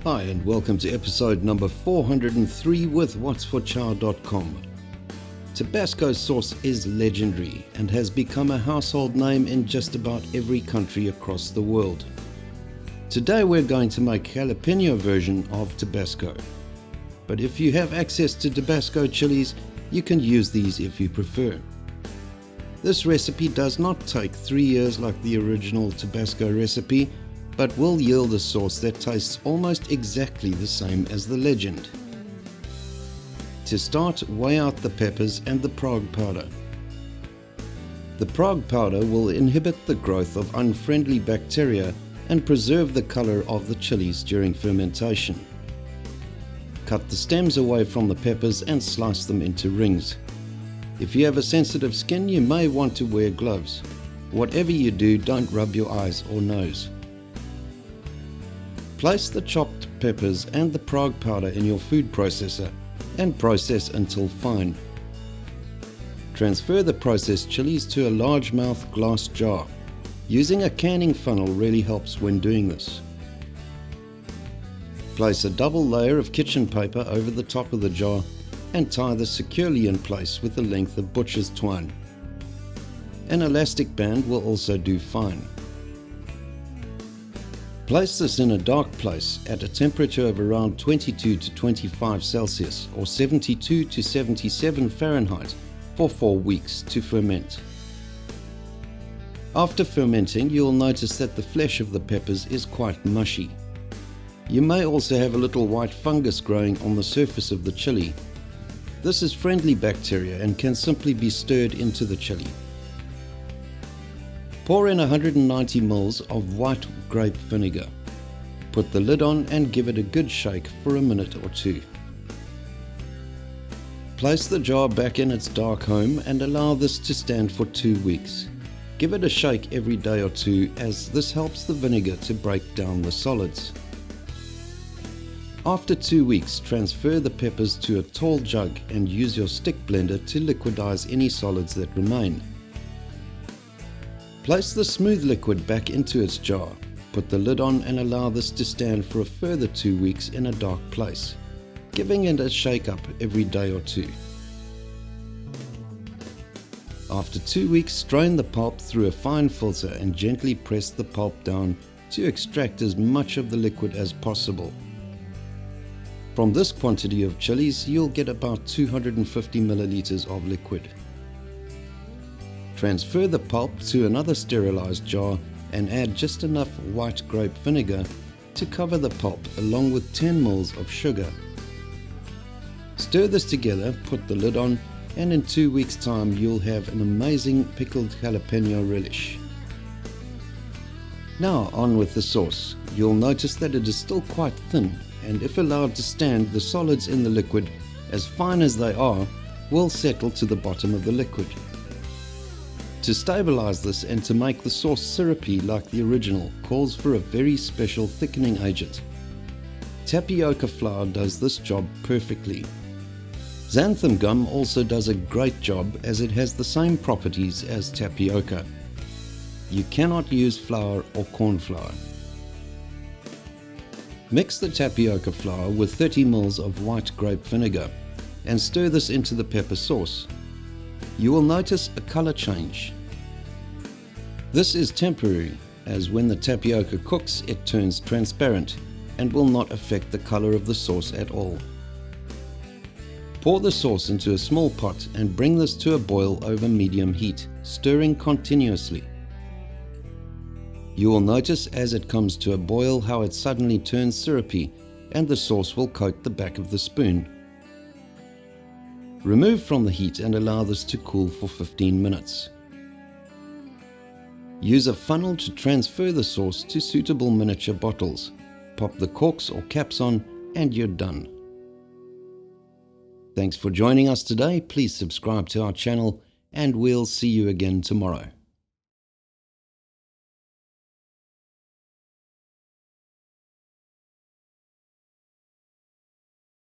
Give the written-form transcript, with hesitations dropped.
Hi and welcome to episode number 403 with whatsforchow.com. Tabasco sauce is legendary and has become a household name in just about every country across the world. Today we're going to make Jalapeño version of Tabasco. But if you have access to Tabasco chilies, you can use these if you prefer. This recipe does not take 3 years like the original Tabasco recipe, but will yield a sauce that tastes almost exactly the same as the legend. To start, weigh out the peppers and the Prague powder. The Prague powder will inhibit the growth of unfriendly bacteria and preserve the color of the chilies during fermentation. Cut the stems away from the peppers and slice them into rings. If you have a sensitive skin, you may want to wear gloves. Whatever you do, don't rub your eyes or nose. Place the chopped peppers and the Prague powder in your food processor and process until fine. Transfer the processed chilies to a largemouth glass jar. Using a canning funnel really helps when doing this. Place a double layer of kitchen paper over the top of the jar and tie this securely in place with a length of butcher's twine. An elastic band will also do fine. Place this in a dark place at a temperature of around 22 to 25 Celsius or 72 to 77 Fahrenheit for 4 weeks to ferment. After fermenting, you will notice that the flesh of the peppers is quite mushy. You may also have a little white fungus growing on the surface of the chili. This is friendly bacteria and can simply be stirred into the chili. Pour in 190 ml of white grape vinegar. Put the lid on and give it a good shake for a minute or two. Place the jar back in its dark home and allow this to stand for 2 weeks. Give it a shake every day or two, as this helps the vinegar to break down the solids. After 2 weeks, transfer the peppers to a tall jug and use your stick blender to liquidize any solids that remain. Place the smooth liquid back into its jar. Put the lid on and allow this to stand for a further 2 weeks in a dark place, giving it a shake up every day or two. After 2 weeks, strain the pulp through a fine filter and gently press the pulp down to extract as much of the liquid as possible. From this quantity of chilies, you'll get about 250 milliliters of liquid. Transfer the pulp to another sterilized jar and add just enough white grape vinegar to cover the pulp along with 10 ml of sugar. Stir this together, put the lid on, and in 2 weeks' time you'll have an amazing pickled jalapeno relish. Now on with the sauce. You'll notice that it is still quite thin, and if allowed to stand, the solids in the liquid, as fine as they are, will settle to the bottom of the liquid. To stabilize this and to make the sauce syrupy like the original calls for a very special thickening agent. Tapioca flour does this job perfectly. Xanthan gum also does a great job, as it has the same properties as tapioca. You cannot use flour or corn flour. Mix the tapioca flour with 30 ml of white grape vinegar and stir this into the pepper sauce. You will notice a color change. This is temporary, as when the tapioca cooks it turns transparent and will not affect the color of the sauce at all. Pour the sauce into a small pot and bring this to a boil over medium heat, stirring continuously. You will notice as it comes to a boil how it suddenly turns syrupy and the sauce will coat the back of the spoon. Remove from the heat and allow this to cool for 15 minutes. Use a funnel to transfer the sauce to suitable miniature bottles. Pop the corks or caps on and you're done. Thanks for joining us today. Please subscribe to our channel and we'll see you again tomorrow.